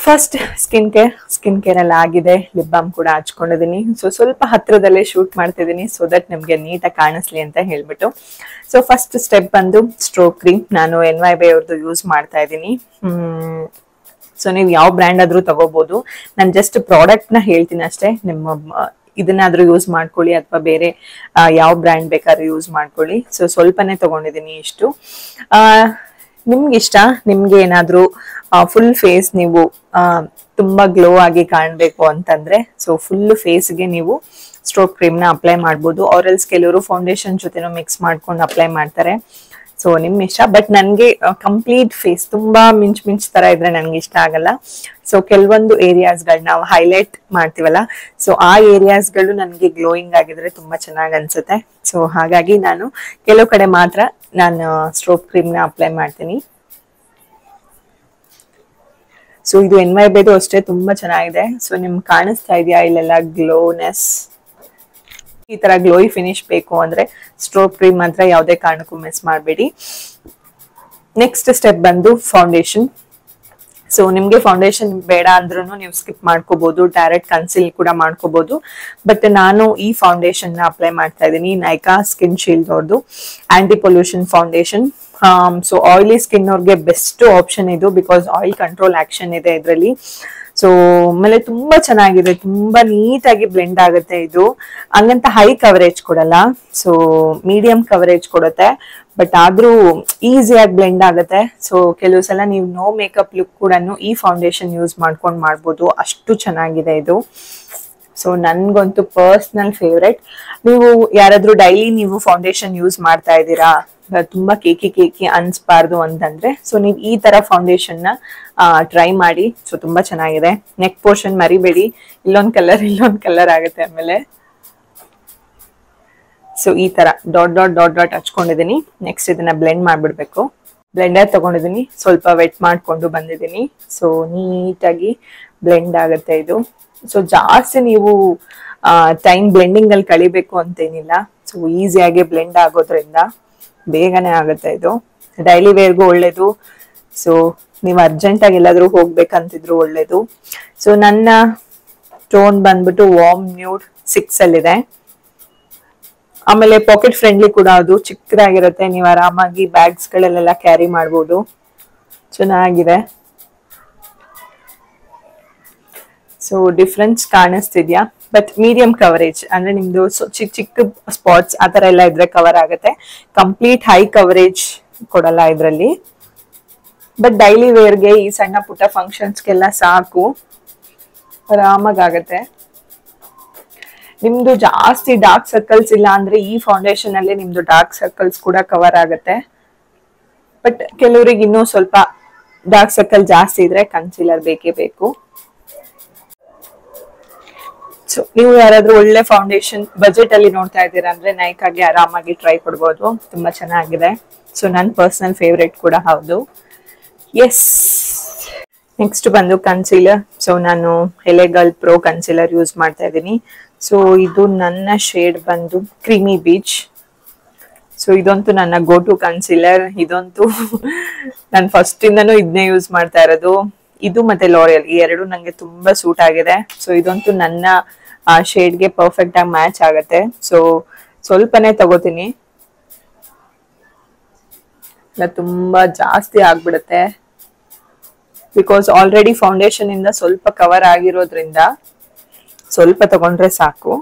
First skin care ಎಲ್ಲ ಆಗಿದೆ. Lip balm ಕೂಡ ಹಚ್ಕೊಂಡಿದ್ದೀನಿ. ಸೊ ಸ್ವಲ್ಪ ಹತ್ರದಲ್ಲೇ ಶೂಟ್ ಮಾಡ್ತಿದ್ದೀನಿ ಸೊ ದಟ್ ನಿಮ್ಗೆ ನೀಟಾಗಿ ಕಾಣಿಸ್ಲಿ ಅಂತ ಹೇಳ್ಬಿಟ್ಟು. ಸೊ ಫಸ್ಟ್ ಸ್ಟೆಪ್ ಬಂದು ಸ್ಟ್ರೋಕ್ ಕ್ರೀಮ್. ನಾನು NYB ಅವ್ರದ್ದು ಯೂಸ್ ಮಾಡ್ತಾ ಇದ್ದೀನಿ. ಸೊ ನೀವು ಯಾವ ಬ್ರ್ಯಾಂಡ್ ಆದ್ರೂ ತಗೋಬಹುದು. ನಾನು ಜಸ್ಟ್ ಪ್ರಾಡಕ್ಟ್ ನ ಹೇಳ್ತೀನಿ ಅಷ್ಟೇ. ನಿಮ್ಮ ಇದನ್ನಾದ್ರೂ ಯೂಸ್ ಮಾಡ್ಕೊಳ್ಳಿ ಅಥವಾ ಬೇರೆ ಯಾವ ಬ್ರ್ಯಾಂಡ್ ಬೇಕಾದ್ರೂ ಯೂಸ್ ಮಾಡ್ಕೊಳ್ಳಿ. ಸೊ ಸ್ವಲ್ಪನೇ ತಗೊಂಡಿದ್ದೀನಿ ಇಷ್ಟು. ನಿಮ್ಗೆ ಇಷ್ಟ, ನಿಮ್ಗೆ ಏನಾದ್ರೂ ಫುಲ್ ಫೇಸ್ ನೀವು ತುಂಬಾ ಗ್ಲೋ ಆಗಿ ಕಾಣ್ಬೇಕು ಅಂತಂದ್ರೆ ಸೊ ಫುಲ್ ಫೇಸ್ಗೆ ನೀವು ಸ್ಟ್ರೋಕ್ ಕ್ರೀಮ್ ನ ಅಪ್ಲೈ ಮಾಡ್ಬೋದು. ಆರ್ಎಲ್ಸ್ ಕೆಲವರು ಫೌಂಡೇಶನ್ ಜೊತೆನೂ ಮಿಕ್ಸ್ ಮಾಡ್ಕೊಂಡು ಅಪ್ಲೈ ಮಾಡ್ತಾರೆ. ಸೊ ನಿಮ್ ಇಷ್ಟ. ಬಟ್ ನನ್ಗೆ ಕಂಪ್ಲೀಟ್ ಫೇಸ್ ತುಂಬಾ ಮಿಂಚ್ ತರ ಇದ್ರೆ ನನ್ಗೆ ಇಷ್ಟ ಆಗಲ್ಲ. ಸೊ ಕೆಲವೊಂದು ಏರಿಯಾಸ್ಗಳು ನಾವು ಹೈಲೈಟ್ ಮಾಡ್ತೀವಲ್ಲ, ಸೊ ಆ ಏರಿಯಾಸ್ಗಳು ನನ್ಗೆ ಗ್ಲೋಯಿಂಗ್ ಆಗಿದ್ರೆ ತುಂಬಾ ಚೆನ್ನಾಗಿ ಅನ್ಸುತ್ತೆ. ಸೊ ಹಾಗಾಗಿ ನಾನು ಕೆಲವು ಕಡೆ ಮಾತ್ರ ನಾನು ಸ್ಟ್ರೋಕ್ ಕ್ರೀಮ್ ನ ಅಪ್ಲೈ ಮಾಡ್ತೀನಿ. ಸೊ ಇದು NYB ಅಷ್ಟೇ ತುಂಬಾ ಚೆನ್ನಾಗಿದೆ. ಸೊ ನಿಮ್ಗೆ ಕಾಣಿಸ್ತಾ ಇದೆಯಾ ಇಲ್ಲೆಲ್ಲ ಗ್ಲೋನೆಸ್. ಈ ತರ ಗ್ಲೋಯಿ ಫಿನಿಶ್ ಬೇಕು ಅಂದ್ರೆ ಸ್ಟ್ರೋಕ್ ಕ್ರೀಮ್ ಮಾತ್ರ ಯಾವುದೇ ಕಾರಣಕ್ಕೂ ಮಿಸ್ ಮಾಡಬೇಡಿ. ನೆಕ್ಸ್ಟ್ ಸ್ಟೆಪ್ ಬಂದು ಫೌಂಡೇಶನ್. ಸೊ ನಿಮ್ಗೆ ಫೌಂಡೇಶನ್ ಬೇಡ ಅಂದ್ರೂ ನೀವು ಸ್ಕಿಪ್ ಮಾಡ್ಕೋಬಹುದು, ಡೈರೆಕ್ಟ್ ಕನ್ಸಿಲ್ ಕೂಡ ಮಾಡ್ಕೋಬಹುದು. ಬಟ್ ನಾನು ಈ ಫೌಂಡೇಶನ್ ನ ಅಪ್ಲೈ ಮಾಡ್ತಾ ಇದ್ದೀನಿ. ನೈಕಾ ಸ್ಕಿನ್ ಶೀಲ್ಡ್ ಅವ್ರದ್ದು anti pollution foundation. So oily skin ಅವ್ರಿಗೆ ಬೆಸ್ಟ್ ಆಪ್ಷನ್ ಇದು, ಬಿಕಾಸ್ ಆಯಿಲ್ ಕಂಟ್ರೋಲ್ ಆಕ್ಷನ್ ಇದೆ ಇದರಲ್ಲಿ. ಸೊ ಆಮೇಲೆ ತುಂಬಾ ಚೆನ್ನಾಗಿದೆ, ತುಂಬಾ ನೀಟಾಗಿ ಬ್ಲೆಂಡ್ ಆಗುತ್ತೆ ಇದು. ಹಂಗಂತ ಹೈ ಕವರೇಜ್ ಕೊಡಲ್ಲ, ಸೊ ಮೀಡಿಯಂ ಕವರೇಜ್ ಕೊಡುತ್ತೆ. ಬಟ್ ಆದ್ರೂ ಈಸಿಯಾಗಿ ಬ್ಲೆಂಡ್ ಆಗುತ್ತೆ. ಸೊ ಕೆಲವು ಸಲ ನೀವು ನೋ ಮೇಕಪ್ ಲುಕ್ ಕೂಡ ಈ ಫೌಂಡೇಶನ್ ಯೂಸ್ ಮಾಡ್ಕೊಂಡು ಮಾಡ್ಬೋದು, ಅಷ್ಟು ಚೆನ್ನಾಗಿದೆ ಇದು. ಸೊ ನನ್ಗಂತೂ ಪರ್ಸನಲ್ ಫೇವ್ರೆಟ್. ನೀವು ಯಾರಾದ್ರೂ ಡೈಲಿ ನೀವು ಫೌಂಡೇಶನ್ ಯೂಸ್ ಮಾಡ್ತಾ ಇದ್ದೀರಾ, ತುಂಬಾ ಕೇಕಿ ಅನ್ಸ್ಬಾರ್ದು ಅಂತಂದ್ರೆ ಸೊ ನೀವು ಈ ತರ ಫೌಂಡೇಶನ್ ನ ಟ್ರೈ ಮಾಡಿ. ಸೊ ತುಂಬಾ ಚೆನ್ನಾಗಿದೆ. ನೆಕ್ ಪೋರ್ಷನ್ ಮರಿಬೇಡಿ, ಇಲ್ಲೊಂದ್ ಕಲರ್ ಆಗುತ್ತೆ ಆಮೇಲೆ. ಸೊ ಈ ತರ ಡಾಟ್ ಹಚ್ಕೊಂಡಿದೀನಿ. ನೆಕ್ಸ್ಟ್ ಇದನ್ನ ಬ್ಲೆಂಡ್ ಮಾಡ್ಬಿಡ್ಬೇಕು. ಬ್ಲೆಂಡರ್ ತಗೊಂಡಿದ್ದೀನಿ, ಸ್ವಲ್ಪ ವೆಟ್ ಮಾಡ್ಕೊಂಡು ಬಂದಿದ್ದೀನಿ. ಸೊ ನೀಟಾಗಿ ಬ್ಲೆಂಡ್ ಆಗುತ್ತೆ ಇದು. ಸೊ ಜಾಸ್ತಿ ನೀವು ಟೈಮ್ ಬ್ಲೆಂಡಿಂಗ್ ಅಲ್ಲಿ ಕಳಿಬೇಕು ಅಂತೇನಿಲ್ಲ. ಸೊ ಈಸಿಯಾಗಿ ಬ್ಲೆಂಡ್ ಆಗೋದ್ರಿಂದ ಬೇಗನೆ ಆಗುತ್ತೆ ಇದು. ಡೈಲಿ ವೇರ್ಗೂ ಒಳ್ಳೇದು. ಸೊ ನೀವು ಅರ್ಜೆಂಟ್ ಆಗಿ ಎಲ್ಲಾದ್ರೂ ಹೋಗ್ಬೇಕಂತಿದ್ರು ಒಳ್ಳೇದು. ಸೊ ನನ್ನ ಟೋನ್ ಬಂದ್ಬಿಟ್ಟು ವಾರ್ಮ್ ನ್ಯೂಡ್ 6 ಅಲ್ಲಿದೆ. ಆಮೇಲೆ ಪಾಕೆಟ್ ಫ್ರೆಂಡ್ಲಿ ಕೂಡ, ಅದು ಚಿಕ್ಕದಾಗಿರುತ್ತೆ, ನೀವು ಆರಾಮಾಗಿ ಬ್ಯಾಗ್ಸ್ ಗಳಲ್ಲೆಲ್ಲ ಕ್ಯಾರಿ ಮಾಡ್ಬೋದು. ಚೆನ್ನಾಗಿದೆ. ಸೊ ಡಿಫ್ರೆನ್ಸ್ ಕಾಣಿಸ್ತಿದ್ಯಾ? ಬಟ್ ಮೀಡಿಯಂ ಕವರೇಜ್ ಅಂದ್ರೆ ನಿಮ್ದು ಚಿಕ್ಕ ಸ್ಪಾಟ್ಸ್ ಆತರ ಎಲ್ಲ ಇದ್ರೆ ಕವರ್ ಆಗುತ್ತೆ. ಕಂಪ್ಲೀಟ್ ಹೈ ಕವರೇಜ್ ಕೊಡಲ್ಲ ಇದ್ರಲ್ಲಿ. ಬಟ್ ಡೈಲಿ ವೇರ್ಗೆ ಈ ಸಣ್ಣ ಪುಟ್ಟ ಫಂಕ್ಷನ್ಸ್ಗೆಲ್ಲ ಸಾಕು, ಆರಾಮಾಗತ್ತೆ. ನಿಮ್ದು ಜಾಸ್ತಿ ಡಾರ್ಕ್ ಸರ್ಕಲ್ಸ್ ಇಲ್ಲ ಅಂದ್ರೆ ಈ ಫೌಂಡೇಶನ್ ಅಲ್ಲಿ ನಿಮ್ದು ಡಾರ್ಕ್ ಸರ್ಕಲ್ಸ್ ಕೂಡ ಕವರ್ ಆಗುತ್ತೆ. ಬಟ್ ಕೆಲವರಿಗೆ ಇನ್ನೂ ಸ್ವಲ್ಪ ಡಾರ್ಕ್ ಸರ್ಕಲ್ ಜಾಸ್ತಿ ಇದ್ರೆ ಕನ್ಸೀಲರ್ ಬೇಕೇ ಬೇಕು. ಸೊ ನೀವು ಯಾರಾದ್ರೂ ಒಳ್ಳೆ ಫೌಂಡೇಶನ್ ಬಜೆಟ್ ಅಲ್ಲಿ ನೋಡ್ತಾ ಇದ್ದೀರಾ ಅಂದ್ರೆ ನೈಕಾಗೆ ಆರಾಮಾಗಿ ಟ್ರೈ ಕೊಡ್ಬೋದು, ತುಂಬಾ ಚೆನ್ನಾಗಿದೆ. ಸೊ ನನ್ನ ಪರ್ಸನಲ್ ಫೇವ್ರೇಟ್ ಕೂಡ ಹೌದು. ಎಸ್, ನೆಕ್ಸ್ಟ್ ಬಂದು ಕನ್ಸೀಲರ್. ಸೊ ನಾನು ಎಲೆಗಲ್ ಪ್ರೋ ಕನ್ಸೀಲರ್ ಯೂಸ್ ಮಾಡ್ತಾ ಇದ್ದೀನಿ. ಸೊ ಇದು ನನ್ನ ಶೇಡ್ ಬಂದು ಕ್ರೀಮಿ ಬೀಚ್. ಸೊ ಇದಂತೂ ನನ್ನ ಗೋ ಟು ಕನ್ಸೀಲರ್. ಇದಂತೂ ನಾನು ಫಸ್ಟ್ ಇಂದನೂ ಇದನ್ನೇ ಯೂಸ್ ಮಾಡ್ತಾ ಇರೋದು. ಇದು ಮತ್ತೆ ಲಾರಿಯಲ್, ಈ ಎರಡು ನಂಗೆ ತುಂಬಾ ಸೂಟ್ ಆಗಿದೆ. ಸೊ ಇದಂತೂ ನನ್ನ ಶೇಡ್ಗೆ ಪರ್ಫೆಕ್ಟ್ ಆಗಿ ಮ್ಯಾಚ್ ಆಗುತ್ತೆ. ಸೊ ಸ್ವಲ್ಪನೇ ತಗೋತೀನಿ, ತುಂಬಾ ಜಾಸ್ತಿ ಆಗ್ಬಿಡುತ್ತೆ. ಬಿಕಾಸ್ ಆಲ್ರೆಡಿ ಫೌಂಡೇಶನ್ ಇಂದ ಸ್ವಲ್ಪ ಕವರ್ ಆಗಿರೋದ್ರಿಂದ ಸ್ವಲ್ಪ ತಗೊಂಡ್ರೆ ಸಾಕು.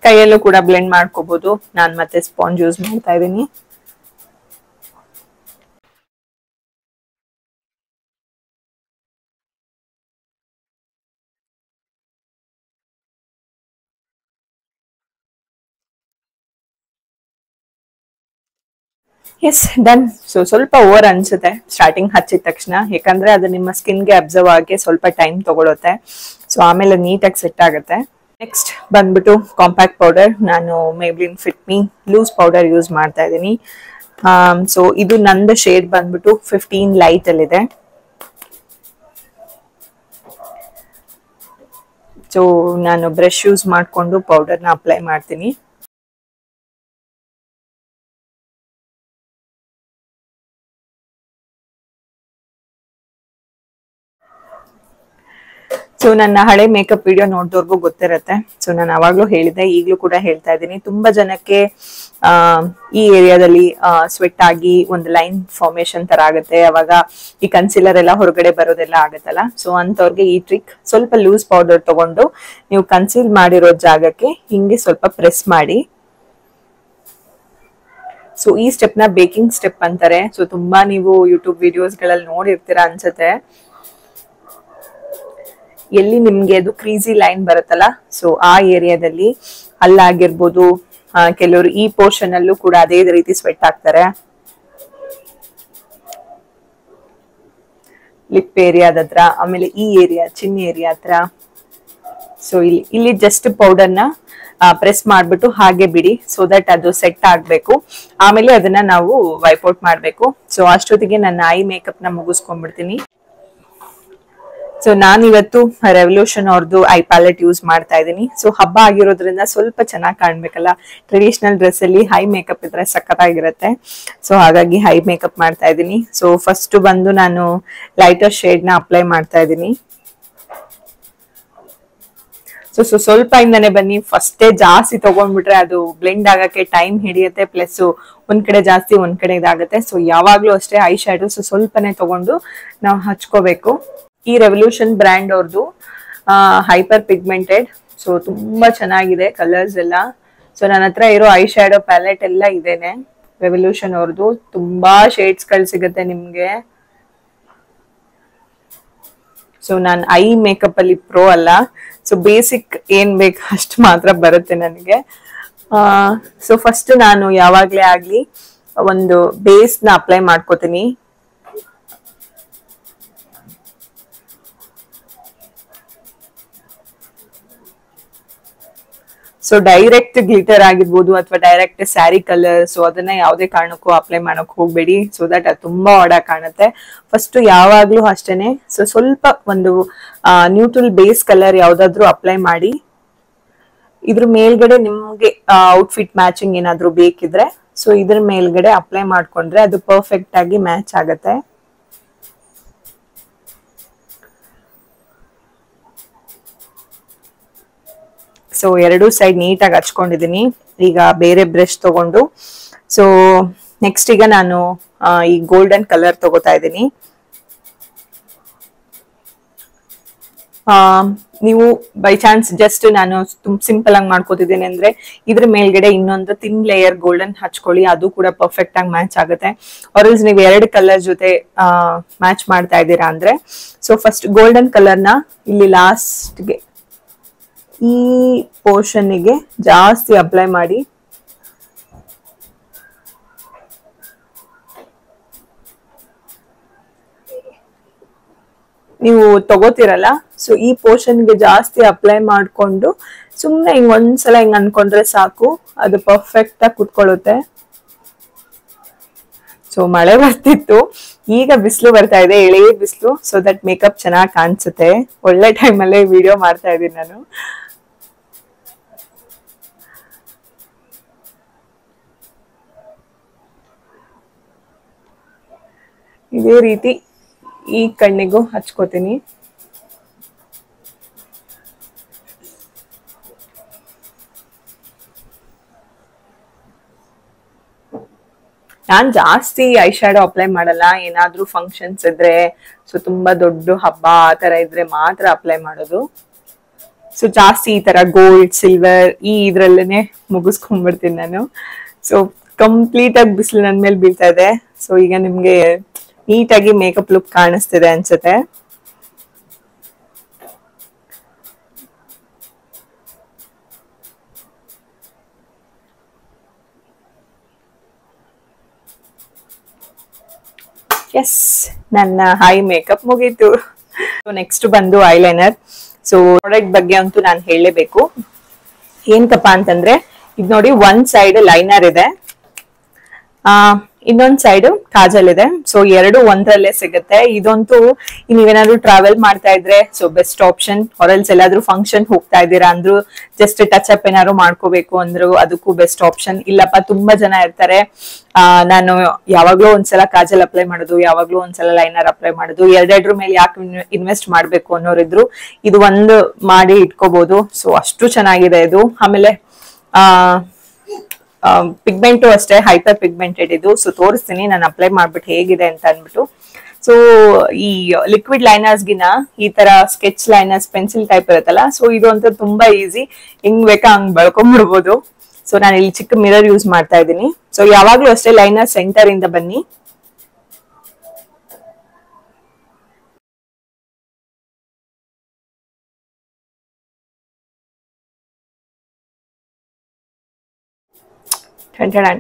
ಕೈಯಲ್ಲೂ ಕೂಡ ಬ್ಲೆಂಡ್ ಮಾಡ್ಕೋಬಹುದು. ನಾನ್ ಮತ್ತೆ ಸ್ಪಾಂಜ್ ಯೂಸ್ ಮಾಡ್ತಾ ಇದ್ದೀನಿ. Yes, done. ಸೊ ಸ್ವಲ್ಪ ಓವರ್ ಅನ್ಸುತ್ತೆ ಸ್ಟಾರ್ಟಿಂಗ್ ಹಚ್ಚಿದ ತಕ್ಷಣ, ಯಾಕಂದ್ರೆ ಅದು ನಿಮ್ಮ ಸ್ಕಿನ್ಗೆ ಅಬ್ಸರ್ವ್ ಆಗಿ ಸ್ವಲ್ಪ ಟೈಮ್ ತಗೊಳುತ್ತೆ. ಸೊ ಆಮೇಲೆ ನೀಟಾಗಿ ಸೆಟ್ ಆಗುತ್ತೆ. ನೆಕ್ಸ್ಟ್ ಬಂದ್ಬಿಟ್ಟು ಕಾಂಪ್ಯಾಕ್ಟ್ ಪೌಡರ್. ನಾನು Maybelline fit me loose powder use ಮಾಡ್ತಾ ಇದ್ದೀನಿ. ಸೊ ಇದು ನಂದು ಶೇಡ್ ಬಂದ್ಬಿಟ್ಟು 15 ಲೈಟ್ ಅಲ್ಲಿದೆ. ಸೊ ನಾನು ಬ್ರಷ್ ಯೂಸ್ ಮಾಡಿಕೊಂಡು ಪೌಡರ್ನ ಅಪ್ಲೈ ಮಾಡ್ತೀನಿ. ಸೊ ನನ್ನ ಹಳೆ ಮೇಕಪ್ ವಿಡಿಯೋ ನೋಡಿದವ್ರಿಗೂ ಗೊತ್ತಿರತ್ತೆ. ಸೊ ನಾನು ಅವಾಗ್ಲೂ ಹೇಳಿದೆ, ಈಗ್ಲೂ ಕೂಡ ಹೇಳ್ತಾ ಇದ್ದೀನಿ, ತುಂಬಾ ಜನಕ್ಕೆ ಈ ಏರಿಯಾದಲ್ಲಿ ಸ್ವೆಟ್ ಆಗಿ ಒಂದು ಲೈನ್ ಫಾರ್ಮೇಶನ್ ತರ ಆಗುತ್ತೆ. ಅವಾಗ ಈ ಕನ್ಸಿಲರ್ ಎಲ್ಲ ಹೊರಗಡೆ ಬರೋದೆಲ್ಲ ಆಗುತ್ತಲ್ಲ. ಸೊ ಅಂತವ್ರಿಗೆ ಈ ಟ್ರಿಕ್, ಸ್ವಲ್ಪ ಲೂಸ್ ಪೌಡರ್ ತಗೊಂಡು ನೀವು ಕನ್ಸೀಲ್ ಮಾಡಿರೋ ಜಾಗಕ್ಕೆ ಹಿಂಗೆ ಸ್ವಲ್ಪ ಪ್ರೆಸ್ ಮಾಡಿ. ಸೊ ಈ ಸ್ಟೆಪ್ ನ ಬೇಕಿಂಗ್ ಸ್ಟೆಪ್ ಅಂತಾರೆ. ಸೊ ತುಂಬಾ ನೀವು ಯೂಟ್ಯೂಬ್ ವಿಡಿಯೋಸ್ ಗಳಲ್ಲಿ ನೋಡಿರ್ತೀರಾ ಅನ್ಸುತ್ತೆ. ಎಲ್ಲಿ ನಿಮ್ಗೆ ಅದು ಕ್ರೀಸಿ ಲೈನ್ ಬರುತ್ತಲ್ಲ, ಸೊ ಆ ಏರಿಯಾದಲ್ಲಿ ಅಲ್ಲಾಗಿರ್ಬೋದು, ಕೆಲವರು ಈ ಪೋರ್ಷನ್ ಅಲ್ಲೂ ಕೂಡ ಅದೇ ರೀತಿ ಸ್ವೆಟ್ ಆಗ್ತಾರೆ. ಲಿಪ್ ಏರಿಯಾದ ಹತ್ರ, ಆಮೇಲೆ ಈ ಏರಿಯಾ ಚಿನ್ ಏರಿಯಾ ಹತ್ರ. ಸೊ ಇಲ್ಲಿ ಜಸ್ಟ್ ಪೌಡರ್ನ ಪ್ರೆಸ್ ಮಾಡ್ಬಿಟ್ಟು ಹಾಗೆ ಬಿಡಿ, ಸೊ ದಟ್ ಅದು ಸೆಟ್ ಆಗ್ಬೇಕು. ಆಮೇಲೆ ಅದನ್ನ ನಾವು ವೈಪ್ ಔಟ್ ಮಾಡ್ಬೇಕು. ಸೊ ಅಷ್ಟೊತ್ತಿಗೆ ನನ್ನ ಐ ಮೇಕಪ್ ನ ಮುಗಿಸ್ಕೊಂಡ್ಬಿಡ್ತೀನಿ. ಸೊ ನಾನಿವತ್ತು ರೆವಲ್ಯೂಷನ್ ಅವ್ರದ್ದು ಐ ಪ್ಯಾಲೆಟ್ ಯೂಸ್ ಮಾಡ್ತಾ ಇದ್ದೀನಿ. ಸೊ ಹಬ್ಬ ಆಗಿರೋದ್ರಿಂದ ಸ್ವಲ್ಪ ಚೆನ್ನಾಗಿ ಕಾಣ್ಬೇಕಲ್ಲ, ಟ್ರೆಡಿಷನಲ್ ಡ್ರೆಸ್ ಅಲ್ಲಿ ಹೈ ಮೇಕಪ್ ಇದ್ರೆ ಸಖತ್ತಾಗಿರುತ್ತೆ. ಸೊ ಹಾಗಾಗಿ ಹೈ ಮೇಕಪ್ ಮಾಡ್ತಾ ಇದ್ದೀನಿ. ಸೊ ಫಸ್ಟ್ ಬಂದು ನಾನು ಲೈಟರ್ ಶೇಡ್ ನ ಅಪ್ಲೈ ಮಾಡ್ತಾ ಇದ್ದೀನಿ. ಸೊ ಸ್ವಲ್ಪ ಇಂದಾನೆ ಬನ್ನಿ, ಫಸ್ಟೇ ಜಾಸ್ತಿ ತಗೊಂಡ್ಬಿಟ್ರೆ ಅದು ಬ್ಲೆಂಡ್ ಆಗಕ್ಕೆ ಟೈಮ್ ಹಿಡಿಯುತ್ತೆ, ಪ್ಲಸ್ ಒಂದ್ ಕಡೆ ಜಾಸ್ತಿ ಒಂದ್ ಕಡೆ ಇದಾಗುತ್ತೆ. ಸೊ ಯಾವಾಗ್ಲೂ ಅಷ್ಟೇ ಐ ಶ್ಯಾಡೋ ಸ್ವಲ್ಪನೇ ತಗೊಂಡು ನಾವು ಹಚ್ಕೋಬೇಕು. ಈ ರೆವಲ್ಯೂಷನ್ ಬ್ರ್ಯಾಂಡ್ ಅವ್ರದ್ದು ಹೈಪರ್ ಪಿಗ್ಮೆಂಟೆಡ್. ಸೊ ತುಂಬಾ ಚೆನ್ನಾಗಿದೆ ಕಲರ್ಸ್ ಎಲ್ಲ. ಸೊ ನನ್ನ ಹತ್ರ ಇರೋ ಐ ಶ್ಯಾಡೋ ಪ್ಯಾಲೆಟ್ ಎಲ್ಲ ಇದೇನೆ ರೆವಲ್ಯೂಷನ್ ಅವ್ರದ್ದು. ತುಂಬಾ ಶೇಡ್ಸ್ ಗಳು ಸಿಗುತ್ತೆ ನಿಮ್ಗೆ. ಸೊ ನಾನು ಐ ಮೇಕಪ್ ಅಲ್ಲಿ ಪ್ರೋ ಅಲ್ಲ. ಸೊ ಬೇಸಿಕ್ ಏನ್ ಬೇಕು ಅಷ್ಟು ಮಾತ್ರ ಬರುತ್ತೆ ನನಗೆ. ಸೊ ಫಸ್ಟ್ ನಾನು ಯಾವಾಗ್ಲೇ ಆಗ್ಲಿ ಒಂದು ಬೇಸ್ ನ ಅಪ್ಲೈ ಮಾಡ್ಕೋತೀನಿ. ಸೊ ಡೈರೆಕ್ಟ್ ಗ್ಲಿಟರ್ ಆಗಿರ್ಬೋದು ಅಥವಾ ಡೈರೆಕ್ಟ್ ಸ್ಯಾರಿ ಕಲರ್, ಸೊ ಅದನ್ನ ಯಾವುದೇ ಕಾರಣಕ್ಕೂ ಅಪ್ಲೈ ಮಾಡಕ್ ಹೋಗ್ಬೇಡಿ. ಸೊ ದಟ್ ಅದು ತುಂಬಾ ಒಡ ಕಾಣುತ್ತೆ. ಫಸ್ಟ್ ಯಾವಾಗ್ಲೂ ಅಷ್ಟೇನೆ. ಸೊ ಸ್ವಲ್ಪ ಒಂದು ನ್ಯೂಟ್ರಲ್ ಬೇಸ್ ಕಲರ್ ಯಾವ್ದಾದ್ರು ಅಪ್ಲೈ ಮಾಡಿ. ಇದ್ರ ಮೇಲ್ಗಡೆ ನಿಮ್ಗೆ ಔಟ್ಫಿಟ್ ಮ್ಯಾಚಿಂಗ್ ಏನಾದ್ರು ಬೇಕಿದ್ರೆ ಸೊ ಇದ್ರ ಮೇಲ್ಗಡೆ ಅಪ್ಲೈ ಮಾಡ್ಕೊಂಡ್ರೆ ಅದು ಪರ್ಫೆಕ್ಟ್ ಆಗಿ ಮ್ಯಾಚ್ ಆಗತ್ತೆ. ಸೊ ಎರಡು ಸೈಡ್ ನೀಟಾಗಿ ಹಚ್ಕೊಂಡಿದೀನಿ. ಈಗ ಬೇರೆ ಬ್ರಷ್ ತಗೊಂಡು ಸೊ ನೆಕ್ಸ್ಟ್ ಈಗ ನಾನು ಈ ಗೋಲ್ಡನ್ ಕಲರ್ ತಗೋತಾ ಇದ್ದೀನಿ. ನೀವು ಬೈ ಚಾನ್ಸ್ ಜಸ್ಟ್ ನಾನು ಸಿಂಪಲ್ ಆಗಿ ಮಾಡ್ಕೋತಿದ್ದೀನಿ ಅಂದ್ರೆ ಇದ್ರ ಮೇಲ್ಗಡೆ ಇನ್ನೊಂದು ಥಿನ್ ಲೇಯರ್ ಗೋಲ್ಡನ್ ಹಚ್ಕೊಳ್ಳಿ, ಅದು ಕೂಡ ಪರ್ಫೆಕ್ಟ್ ಆಗಿ ಮ್ಯಾಚ್ ಆಗುತ್ತೆ. ಆರ್ಎಲ್ಸ್ ನೀವು ಎರಡು ಕಲರ್ ಜೊತೆ ಮ್ಯಾಚ್ ಮಾಡ್ತಾ ಇದ್ದೀರಾ ಅಂದ್ರೆ ಸೊ ಫಸ್ಟ್ ಗೋಲ್ಡನ್ ಕಲರ್ನ ಇಲ್ಲಿ ಲಾಸ್ಟ್ಗೆ ಈ ಪೋರ್ಷನ್ಗೆ ಜಾಸ್ತಿ ಅಪ್ಲೈ ಮಾಡಿ. ನೀವು ತಗೋತಿರಲ್ಲ ಸೊ ಈ ಪೋರ್ಷನ್ಗೆ ಜಾಸ್ತಿ ಅಪ್ಲೈ ಮಾಡ್ಕೊಂಡು ಸುಮ್ನೆ ಹಿಂಗ್ ಒಂದ್ಸಲ ಹಿಂಗ್ ಅನ್ಕೊಂಡ್ರೆ ಸಾಕು, ಅದು ಪರ್ಫೆಕ್ಟ್ ಆಗಿ ಕುತ್ಕೊಳ್ಳುತ್ತೆ. ಸೊ ಮಳೆ ಬರ್ತಿತ್ತು, ಈಗ ಬಿಸಿಲು ಬರ್ತಾ ಇದೆ, ಎಳೆ ಬಿಸಿಲು. ಸೊ ದಟ್ ಮೇಕಪ್ ಚೆನ್ನಾಗಿ ಕಾಣಿಸುತ್ತೆ. ಒಳ್ಳೆ ಟೈಮಲ್ಲೇ ವಿಡಿಯೋ ಮಾಡ್ತಾ ಇದ್ದೀನಿ ನಾನು. ಇದೇ ರೀತಿ ಈ ಕಣ್ಣಿಗೂ ಹಚ್ಕೋತೀನಿ. ನಾನ್ ಜಾಸ್ತಿ ಐ ಶ್ಯಾಡೋ ಅಪ್ಲೈ ಮಾಡಲ್ಲ. ಏನಾದ್ರೂ ಫಂಕ್ಷನ್ಸ್ ಇದ್ರೆ ಸೊ ತುಂಬಾ ದೊಡ್ಡ ಹಬ್ಬ ಆ ತರ ಇದ್ರೆ ಮಾತ್ರ ಅಪ್ಲೈ ಮಾಡೋದು. ಸೊ ಜಾಸ್ತಿ ಈ ತರ ಗೋಲ್ಡ್ ಸಿಲ್ವರ್ ಈ ಇದ್ರಲ್ಲೇನೆ ಮುಗಿಸ್ಕೊಂಡ್ಬಿಡ್ತೀನಿ ನಾನು. ಸೊ ಕಂಪ್ಲೀಟ್ ಆಗಿ ಬಿಸಿಲು ನನ್ ಮೇಲೆ ಬೀಳ್ತಾ ಇದೆ. ಸೊ ಈಗ ನಿಮ್ಗೆ ನೀಟಾಗಿ ಮೇಕಪ್ ಲುಕ್ ಕಾಣಿಸ್ತಿದೆ ಅನ್ಸುತ್ತೆ. ಎಸ್, ನನ್ನ ಹೈ ಮೇಕಪ್ ಮುಗೀತು. ನೆಕ್ಸ್ಟ್ ಬಂದು ಐಲೈನರ್. ಸೊ ಪ್ರಾಡಕ್ಟ್ ಬಗ್ಗೆ ಅಂತೂ ನಾನು ಹೇಳಲೇಬೇಕು. ಏನ್ಕಪ್ಪ ಅಂತಂದ್ರೆ ಇದು ನೋಡಿ, ಒಂದ್ ಸೈಡ್ ಲೈನರ್ ಇದೆ, ಇನ್ನೊಂದ್ ಸೈಡ್ ಕಾಜಲ್ ಇದೆ. ಸೊ ಎರಡು ಒಂದ್ರಲ್ಲೇ ಸಿಗುತ್ತೆ. ಇದಂತೂ ನೀವೇನಾದ್ರು ಟ್ರಾವೆಲ್ ಮಾಡ್ತಾ ಇದ್ರೆ ಸೊ ಬೆಸ್ಟ್ ಆಪ್ಷನ್. ಹೊರಲ್ಸ್ ಎಲ್ಲಾದ್ರೂ ಫಂಕ್ಷನ್ ಹೋಗ್ತಾ ಇದ್ದೀರಾ ಅಂದ್ರು ಜಸ್ಟ್ ಟಚ್ ಅಪ್ ಏನಾದ್ರು ಮಾಡ್ಕೋಬೇಕು ಅಂದ್ರು ಅದಕ್ಕೂ ಬೆಸ್ಟ್ ಆಪ್ಷನ್. ಇಲ್ಲಪ್ಪ ತುಂಬಾ ಜನ ಇರ್ತಾರೆ, ನಾನು ಯಾವಾಗ್ಲೂ ಒಂದ್ಸಲ ಕಾಜಲ್ ಅಪ್ಲೈ ಮಾಡೋದು, ಯಾವಾಗ್ಲೂ ಒಂದ್ಸಲ ಲೈನರ್ ಅಪ್ಲೈ ಮಾಡೋದು, ಎರಡೆರಡ್ರ ಮೇಲೆ ಯಾಕೆ ಇನ್ವೆಸ್ಟ್ ಮಾಡ್ಬೇಕು ಅನ್ನೋರಿದ್ರು ಇದು ಒಂದು ಮಾಡಿ ಇಟ್ಕೋಬಹುದು. ಸೊ ಅಷ್ಟು ಚೆನ್ನಾಗಿದೆ ಇದು. ಆಮೇಲೆ ಪಿಗ್ಮೆಂಟು ಅಷ್ಟೇ ಹೈಪರ್ ಪಿಗ್ಮೆಂಟೆಡ್ ಇದು. ಸೊ ತೋರಿಸ್ತೀನಿ ನಾನು ಅಪ್ಲೈ ಮಾಡ್ಬಿಟ್ಟು ಹೇಗಿದೆ ಅಂತ ಅನ್ಬಿಟ್ಟು. ಸೊ ಈ ಲಿಕ್ವಿಡ್ ಲೈನರ್ಸ್ ಗಿನ ಈ ತರ ಸ್ಕೆಚ್ ಲೈನರ್ಸ್ ಪೆನ್ಸಿಲ್ ಟೈಪ್ ಇರುತ್ತಲ್ಲ, ಸೊ ಇದು ಅಂತ ತುಂಬಾ ಈಸಿ, ಹಿಂಗ್ ಬೇಕಾ ಹಂಗ್ ಬೆಳ್ಕೊಂಡ್ಬಿಡ್ಬೋದು. ಸೊ ನಾನು ಇಲ್ಲಿ ಚಿಕ್ಕ ಮಿರರ್ ಯೂಸ್ ಮಾಡ್ತಾ ಇದ್ದೀನಿ. ಸೊ ಯಾವಾಗ್ಲೂ ಅಷ್ಟೇ ಲೈನರ್ ಸೆಂಟರ್ ಇಂದ ಬನ್ನಿ.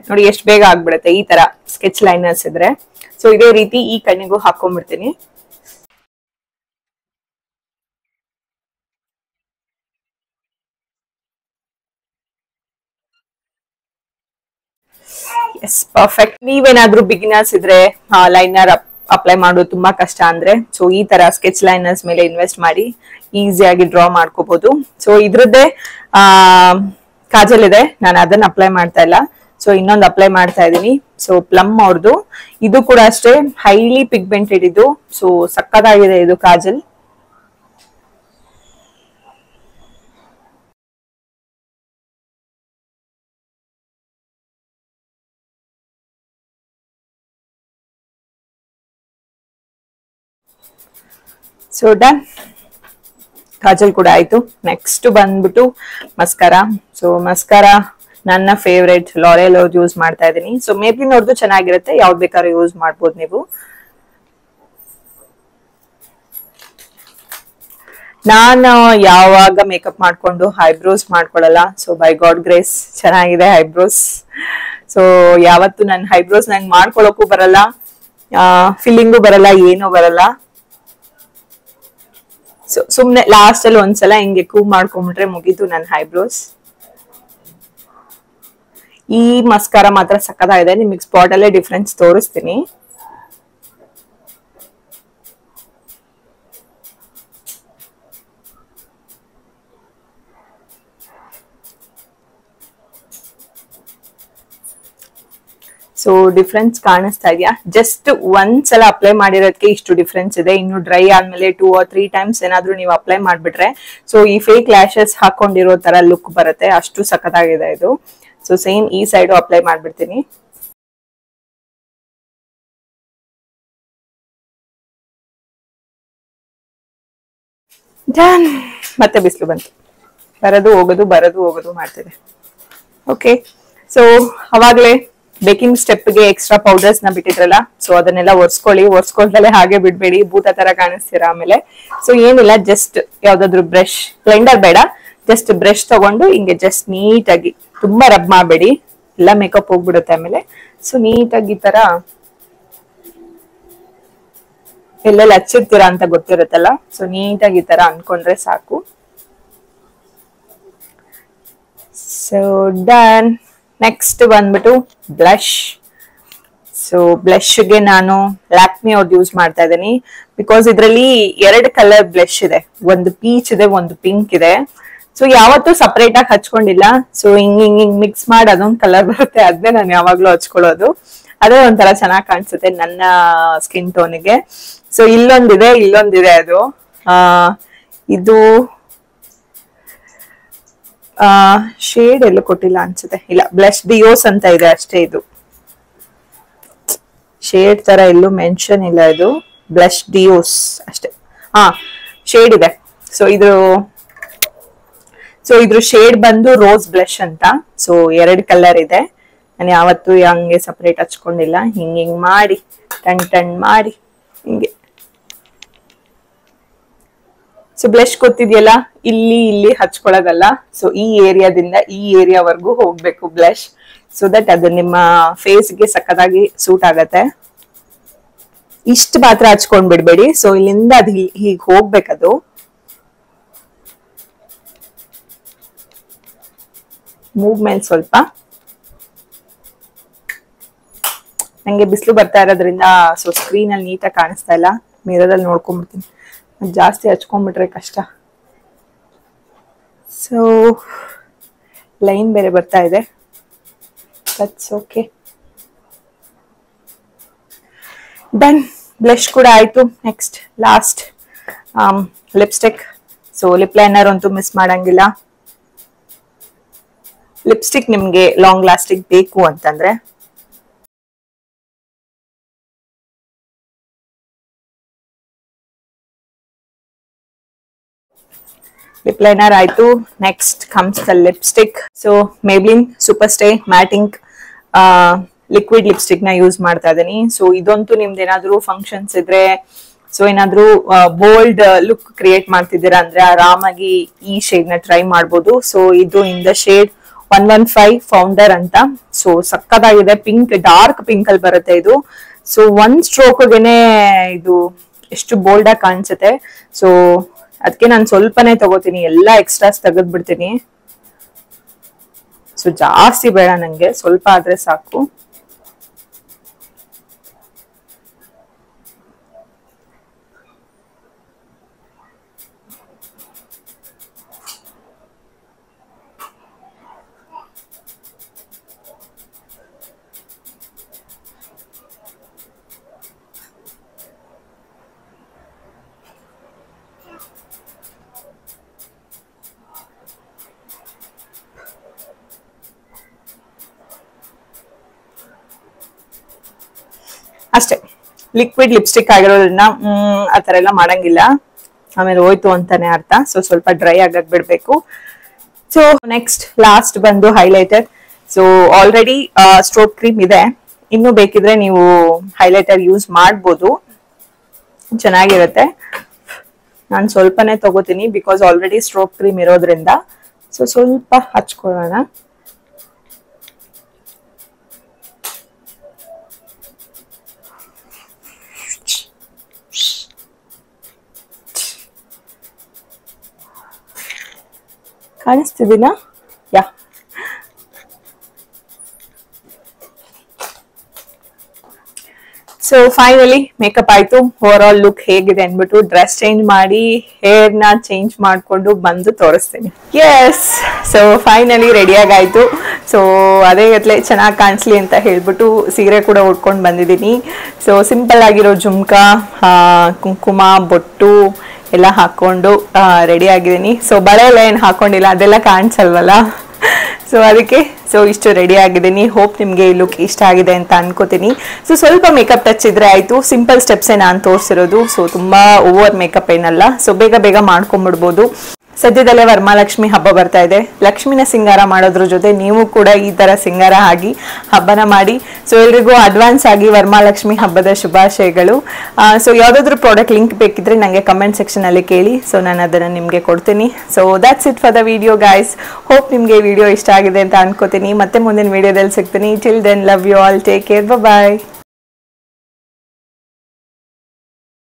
ನೋಡಿ ಎಷ್ಟು ಬೇಗ ಆಗ್ಬಿಡುತ್ತೆ ಈ ತರ ಸ್ಕೆಚ್ ಲೈನರ್ಸ್ ಇದ್ರೆ. ಸೊ ಇದೇ ರೀತಿ ಈ ಕಣ್ಣಿಗೂ ಹಾಕೊಂಡ್ಬಿಡ್ತೀನಿ. Yes, perfect. ನೀವೇನಾದ್ರೂ ಬಿಗಿನರ್ಸ್ ಇದ್ರೆ ಲೈನರ್ ಅಪ್ಲೈ ಮಾಡೋದು ತುಂಬಾ ಕಷ್ಟ ಅಂದ್ರೆ ಸೊ ಈ ತರ ಸ್ಕೆಚ್ ಲೈನರ್ಸ್ ಮೇಲೆ ಇನ್ವೆಸ್ಟ್ ಮಾಡಿ ಈಸಿಯಾಗಿ ಡ್ರಾ ಮಾಡ್ಕೋಬಹುದು. ಸೊ ಇದ್ರದ್ದೇ ಕಾಜಲ್ ಇದೆ, ನಾನು ಅದನ್ನ ಅಪ್ಲೈ ಮಾಡ್ತಾ ಇಲ್ಲ. ಸೊ ಇನ್ನೊಂದು ಅಪ್ಲೈ ಮಾಡ್ತಾ ಇದ್ದೀನಿ. ಸೊ ಪ್ಲಮ್ ಅವ್ರದ್ದು ಇದು ಕೂಡ ಅಷ್ಟೇ ಹೈಲಿ ಪಿಗ್ಮೆಂಟೆಡ್ ಇದು. ಸೊ ಸಕ್ಕತ್ತಾಗಿದೆ ಇದು ಕಾಜಲ್. ಸೊ ಡನ್, ಕಾಜಲ್ ಕೂಡ ಆಯ್ತು. ನೆಕ್ಸ್ಟ್ ಬಂದ್ಬಿಟ್ಟು ಮಸ್ಕರಾ. ಸೊ ಮಸ್ಕರಾ ನನ್ನ ಫೇವ್ರೇಟ್ ಲಾರಿಯಲ್ ಅವ್ರದ್ದು ಯೂಸ್ ಮಾಡ್ತಾ ಇದ್ದೀನಿ. ಸೊ ಮೇಬ್ಲಿನ್ ಅವ್ರದ್ದು ಚೆನ್ನಾಗಿರುತ್ತೆ, ಯಾವ್ದು ಬೇಕಾದ್ರೂ ಯೂಸ್ ಮಾಡ್ಬೋದು ನೀವು. ನಾನು ಯಾವಾಗ ಮೇಕಪ್ ಮಾಡ್ಕೊಂಡು ಐಬ್ರೋಸ್ ಮಾಡ್ಕೊಳಲ್ಲ. ಸೊ ಬೈ ಗಾಡ್ ಗ್ರೇಸ್ ಚೆನ್ನಾಗಿದೆ ಐಬ್ರೋಸ್. ಸೊ ಯಾವತ್ತು ನನ್ನ ಐಬ್ರೋಸ್ ನಂಗೆ ಮಾಡ್ಕೊಳಕ್ಕೂ ಬರಲ್ಲ, ಫಿಲ್ಲಿಂಗು ಬರಲ್ಲ, ಏನೂ ಬರಲ್ಲ. ಸೊ ಸುಮ್ನೆ ಲಾಸ್ಟ್ ಅಲ್ಲಿ ಒಂದ್ಸಲ ಹಿಂಗೆ ಕೂವ್ ಮಾಡ್ಕೊಂಡ್ಬಿಟ್ರೆ ಮುಗೀತು ನನ್ನ ಐಬ್ರೋಸ್. ಈ ಮಸ್ಕಾರ ಮಾತ್ರ ಸಕ್ಕತ್ತಾಗಿದೆ. ನಿಮಗೆ ಸ್ಪಾಟ್ ಅಲ್ಲೇ ಡಿಫ್ರೆನ್ಸ್ ತೋರಿಸ್ತೀನಿ. ಸೊ ಡಿಫ್ರೆನ್ಸ್ ಕಾಣಿಸ್ತಾ ಇದೆಯಾ? ಜಸ್ಟ್ ಒಂದ್ಸಲ ಅಪ್ಲೈ ಮಾಡಿರೋದಕ್ಕೆ ಇಷ್ಟು ಡಿಫ್ರೆನ್ಸ್ ಇದೆ. ಇನ್ನು ಡ್ರೈ ಆದ್ಮೇಲೆ 2 or 3 times ಏನಾದ್ರೂ ನೀವು ಅಪ್ಲೈ ಮಾಡ್ಬಿಟ್ರೆ ಸೊ ಈ ಫೇಕ್ ಲ್ಯಾಶಸ್ ಹಾಕೊಂಡಿರೋ ತರ ಲುಕ್ ಬರುತ್ತೆ. ಅಷ್ಟು ಸಖತ್ತಾಗಿದೆ ಇದು. ಸೊ ಸೇಮ್ ಈ ಸೈಡು ಅಪ್ಲೈ ಮಾಡ್ಬಿಡ್ತೀನಿ. ಡನ್. ಮತ್ತೆ ಬಿಸಿಲು ಬಂತು, ಬರೋದು ಹೋಗೋದು ಬರೋದು ಹೋಗೋದು ಮಾಡ್ತಿದೆ. ಓಕೆ, ಸೊ ಅವಾಗ್ಲೇ ಬೇಕಿಂಗ್ ಸ್ಟೆಪ್ಗೆ ಎಕ್ಸ್ಟ್ರಾ ಪೌಡರ್ಸ್ ನ ಬಿಟ್ಟಿದ್ರಲ್ಲ, ಸೊ ಅದನ್ನೆಲ್ಲ ಒರ್ಸ್ಕೊಳ್ದಲ್ಲೇ ಹಾಗೆ ಬಿಡ್ಬೇಡಿ, ಭೂತ ತರ ಕಾಣಿಸ್ತೀರಾ ಆಮೇಲೆ. ಸೊ ಏನಿಲ್ಲ, ಜಸ್ಟ್ ಯಾವ್ದಾದ್ರು ಬ್ರಷ್, ಬ್ಲೆಂಡರ್ ಬೇಡ, ಜಸ್ಟ್ ಬ್ರಷ್ ತಗೊಂಡು ಹಿಂಗೆ ಜಸ್ಟ್ ನೀಟಾಗಿ, ತುಂಬಾ ರಬ್ ಮಾಡಬೇಡಿ, ಎಲ್ಲ ಮೇಕಪ್ ಹೋಗ್ಬಿಡುತ್ತೆ ಆಮೇಲೆ. ಸೊ ನೀಟಾಗಿ ಈ ತರ ಎಲ್ಲೆಲ್ಲಿ ಹಚ್ಚಿರ್ತೀರಾ ಅಂತ ಗೊತ್ತಿರುತ್ತಲ್ಲ, ಸೊ ನೀಟಾಗಿ ಈ ತರ ಅನ್ಕೊಂಡ್ರೆ ಸಾಕು. So done. ನೆಕ್ಸ್ಟ್ ಬಂದ್ಬಿಟ್ಟು ಬ್ಲಷ್. ಸೊ ಬ್ಲಷ್ಗೆ ನಾನು ಲ್ಯಾಕ್ಮಿ ಅವ್ರದ್ದು ಯೂಸ್ ಮಾಡ್ತಾ ಇದ್ದೀನಿ. ಬಿಕಾಸ್ ಇದರಲ್ಲಿ 2 ಕಲರ್ ಬ್ಲಷ್ ಇದೆ, ಒಂದು ಪೀಚ್ ಇದೆ, ಒಂದು ಪಿಂಕ್ ಇದೆ. ಸೊ ಯಾವತ್ತೂ ಸಪರೇಟ್ ಆಗಿ ಹಚ್ಕೊಂಡಿಲ್ಲ. ಸೊ ಹಿಂಗ್ ಮಿಕ್ಸ್ ಮಾಡಿ ಅದೊಂದು ಕಲರ್ ಬರುತ್ತೆ, ಅದನ್ನೇ ನಾನು ಯಾವಾಗ್ಲೂ ಹಚ್ಕೊಳ್ಳೋದು. ಅದೇ ಒಂಥರ ಚೆನ್ನಾಗಿ ಕಾಣಿಸುತ್ತೆ ನನ್ನ ಸ್ಕಿನ್ ಟೋನಿಗೆ. ಸೊ ಇಲ್ಲೊಂದಿದೆ ಅದು ಇದು ಶೇಡ್ ಎಲ್ಲೂ ಕೊಟ್ಟಿಲ್ಲ ಅನ್ಸುತ್ತೆ, ಇಲ್ಲ ಬ್ಲಷ್ ಡಿಯೋಸ್ ಅಂತ ಇದೆ ಅಷ್ಟೇ. ಇದು ಶೇಡ್ ತರ ಎಲ್ಲೂ ಮೆನ್ಷನ್ ಇಲ್ಲ, ಇದು ಬ್ಲಷ್ ಡಿಯೋಸ್ ಅಷ್ಟೇ. ಶೇಡ್ ಇದೆ. ಸೊ ಇದ್ರ ಶೇಡ್ ಬಂದು ರೋಸ್ ಬ್ಲಷ್ ಅಂತ. ಸೊ 2 ಕಲರ್ ಇದೆ. ನಾನು ಯಾವತ್ತೂ ಹಂಗೆ ಸಪರೇಟ್ ಹಚ್ಕೊಂಡಿಲ್ಲ, ಹಿಂಗ್ ಮಾಡಿ ಟಣ್ ಮಾಡಿ ಹಿಂಗೆ. ಸೊ ಬ್ಲಷ್ ಗೊತ್ತಿದೆಯಲ್ಲ, ಇಲ್ಲಿ ಹಚ್ಕೊಳ್ಳೋದಲ್ಲ. ಸೊ ಈ ಏರಿಯಾದಿಂದ ಈ ಏರಿಯಾವರೆಗೂ ಹೋಗ್ಬೇಕು ಬ್ಲಷ್, ಸೊ ದಟ್ ಅದು ನಿಮ್ಮ ಫೇಸ್ಗೆ ಸಕ್ಕತ್ತಾಗಿ ಸೂಟ್ ಆಗತ್ತೆ. ಇಷ್ಟು ಮಾತ್ರ ಹಚ್ಕೊಂಡ್ ಬಿಡ್ಬೇಡಿ. ಸೊ ಇಲ್ಲಿಂದ ಅದು ಹೀಗೆ ಹೋಗ್ಬೇಕದು. ಮೂವ್ ಮೇಲೆ ಸ್ವಲ್ಪ ನಂಗೆ ಬಿಸಿಲು ಬರ್ತಾ ಇರೋದ್ರಿಂದ ಸೊ ಸ್ಕ್ರೀನಲ್ಲಿ ನೀಟಾಗಿ ಕಾಣಿಸ್ತಾ ಇಲ್ಲ, ಮಿರರಲ್ಲಿ ನೋಡ್ಕೊಂಡ್ಬಿಡ್ತೀನಿ. ಜಾಸ್ತಿ ಹಚ್ಕೊಂಡ್ಬಿಟ್ರೆ ಕಷ್ಟ. ಸೊ ಲೈನ್ ಬೇರೆ ಬರ್ತಾ ಇದೆ, ದಟ್ಸ್ ಓಕೆ. ಡನ್. ಬ್ಲಷ್ ಕೂಡ ಆಯ್ತು. Next last lipstick. So lip liner ಅಂತೂ ಮಿಸ್ ಮಾಡಂಗಿಲ್ಲ. ಲಿಪ್ಸ್ಟಿಕ್ ನಿಮ್ಗೆ ಲಾಂಗ್ ಲಾಸ್ಟಿಂಗ್ ಬೇಕು ಅಂತಂದ್ರೆ ಲಿಪ್ ಲೈನರ್ ಆಯ್ತು. Next comes the lipstick. So Maybelline super stay matting liquid lipstick ನ ಯೂಸ್ ಮಾಡ್ತಾ ಇದೀನಿ. ಸೊ ಇದಂತೂ ನಿಮ್ದು ಏನಾದ್ರು ಫಂಕ್ಷನ್ಸ್ ಇದ್ರೆ, ಸೊ ಏನಾದ್ರು ಬೋಲ್ಡ್ ಲುಕ್ ಕ್ರಿಯೇಟ್ ಮಾಡ್ತಿದ್ದೀರಾ ಅಂದ್ರೆ ಆರಾಮಾಗಿ ಈ ಶೇಡ್ ನ ಟ್ರೈ ಮಾಡ್ಬೋದು. ಸೊ ಇದು ಇನ್ ದ ಶೇಡ್ 115 ಫೌಂಡರ್ ಅಂತ. ಸೊ ಸಕ್ಕದಾಗಿದೆ, ಪಿಂಕ್, ಡಾರ್ಕ್ ಪಿಂಕ್ ಅಲ್ಲಿ ಬರುತ್ತೆ ಇದು. ಸೊ ಒಂದ್ ಸ್ಟ್ರೋಕ್ಗೆನೆ ಇದು ಎಷ್ಟು ಬೋಲ್ಡ್ ಆಗಿ ಕಾಣಿಸುತ್ತೆ. ಸೊ ಅದಕ್ಕೆ ನಾನು ಸ್ವಲ್ಪನೇ ತಗೋತೀನಿ, ಎಲ್ಲ ಎಕ್ಸ್ಟ್ರಾಸ್ ತೆಗೆದ್ ಬಿಡ್ತೀನಿ. ಸೊ ಜಾಸ್ತಿ ಬೇಡ ನಂಗೆ, ಸ್ವಲ್ಪ ಆದ್ರೆ ಸಾಕು. ಅಷ್ಟೇ, ಲಿಕ್ವಿಡ್ ಲಿಪ್ಸ್ಟಿಕ್ ಆಗಿರೋದ್ರಿಂದ ಆತರ ಎಲ್ಲ ಮಾಡಂಗಿಲ್ಲ, ಆಮೇಲೆ ಹೋಯ್ತು ಅಂತಾನೆ ಅರ್ಥ. ಸೊ ಸ್ವಲ್ಪ ಡ್ರೈ ಆಗಕ್ ಬಿಡ್ಬೇಕು. ಸೊ ನೆಕ್ಸ್ಟ್ ಲಾಸ್ಟ್ ಬಂದು highlighter. So already stroke cream ಇದೆ, ಇನ್ನು ಬೇಕಿದ್ರೆ ನೀವು ಹೈಲೈಟರ್ ಯೂಸ್ ಮಾಡ್ಬೋದು, ಚೆನ್ನಾಗಿರುತ್ತೆ. ನಾನು ಸ್ವಲ್ಪನೇ ತಗೋತೀನಿ ಬಿಕಾಸ್ ಆಲ್ರೆಡಿ ಸ್ಟ್ರೋಕ್ ಕ್ರೀಮ್ ಇರೋದ್ರಿಂದ. ಸೊ ಸ್ವಲ್ಪ ಹಚ್ಕೊಳ್ಳೋಣ. ಕಾಣಿಸ್ತಿದ್ದೀನಾ? ಯಾ. ಸೊ ಫೈನಲಿ ಮೇಕಪ್ ಆಯ್ತು. ಓವರ್ ಆಲ್ ಲುಕ್ ಹೇಗಿದೆ ಅನ್ಬಿಟ್ಟು ಡ್ರೆಸ್ ಚೇಂಜ್ ಮಾಡಿ ಹೇರ್ ನ ಚೇಂಜ್ ಮಾಡ್ಕೊಂಡು ಬಂದು ತೋರಿಸ್ತೀನಿ. ಎಸ್, ಸೊ ಫೈನಲಿ ರೆಡಿಯಾಗಿ ಆಯ್ತು. ಸೊ ಅದೇ ಗತ್ಲೆ ಚೆನ್ನಾಗಿ ಕಾಣಿಸ್ಲಿ ಅಂತ ಹೇಳ್ಬಿಟ್ಟು ಸೀರೆ ಕೂಡ ಉಟ್ಕೊಂಡು ಬಂದಿದ್ದೀನಿ. ಸೊ ಸಿಂಪಲ್ ಆಗಿರೋ ಜುಮ್ಕಾ, ಕುಂಕುಮ, ಬೊಟ್ಟು ಎಲ್ಲ ಹಾಕೊಂಡು ರೆಡಿ ಆಗಿದ್ದೀನಿ. ಸೊ ಬಳೆ ಎಲ್ಲ ಏನು ಹಾಕೊಂಡಿಲ್ಲ, ಅದೆಲ್ಲ ಕಾಣಿಸಲ್ವಲ್ಲ. ಸೊ ಅದಕ್ಕೆ ಇಷ್ಟು ರೆಡಿ ಆಗಿದ್ದೀನಿ. ಹೋಪ್ ನಿಮಗೆ ಈ ಲುಕ್ ಇಷ್ಟ ಆಗಿದೆ ಅಂತ ಅನ್ಕೋತೀನಿ. ಸೊ ಸ್ವಲ್ಪ ಮೇಕಪ್ ಟಚ್ ಇದ್ರೆ ಆಯ್ತು. ಸಿಂಪಲ್ ಸ್ಟೆಪ್ಸೇ ನಾನು ತೋರಿಸಿರೋದು. ಸೊ ತುಂಬಾ ಓವರ್ ಮೇಕಪ್ ಏನಲ್ಲ. ಸೊ ಬೇಗ ಬೇಗ ಮಾಡ್ಕೊಂಡ್ಬಿಡ್ಬೋದು. ಸದ್ಯದಲ್ಲೇ ವರಮಹಾಲಕ್ಷ್ಮಿ ಹಬ್ಬ ಬರ್ತಾ ಇದೆ. ಲಕ್ಷ್ಮಿನ ಸಿಂಗಾರ ಮಾಡೋದ್ರ ಜೊತೆ ನೀವು ಕೂಡ ಈ ತರ ಸಿಂಗಾರ ಆಗಿ ಹಬ್ಬನ ಮಾಡಿ. ಸೊ ಎಲ್ರಿಗೂ ಅಡ್ವಾನ್ಸ್ ಆಗಿ ವರಮಹಾಲಕ್ಷ್ಮಿ ಹಬ್ಬದ ಶುಭಾಶಯಗಳು. ಸೊ ಯಾವ್ದಾದ್ರು ಪ್ರಾಡಕ್ಟ್ ಲಿಂಕ್ ಬೇಕಿದ್ರೆ ನನಗೆ ಕಮೆಂಟ್ ಸೆಕ್ಷನ್ ಅಲ್ಲಿ ಕೇಳಿ. ಸೊ ನಾನು ಅದನ್ನ ನಿಮ್ಗೆ ಕೊಡ್ತೀನಿ. So that's it for the video guys. Hope ನಿಮ್ಗೆ ವಿಡಿಯೋ ಇಷ್ಟ ಆಗಿದೆ ಅಂತ ಅನ್ಕೋತೀನಿ. ಮತ್ತೆ ಮುಂದಿನ ವಿಡಿಯೋದಲ್ಲಿ ಸಿಗ್ತೀನಿ. Till then love you all, take care, bye.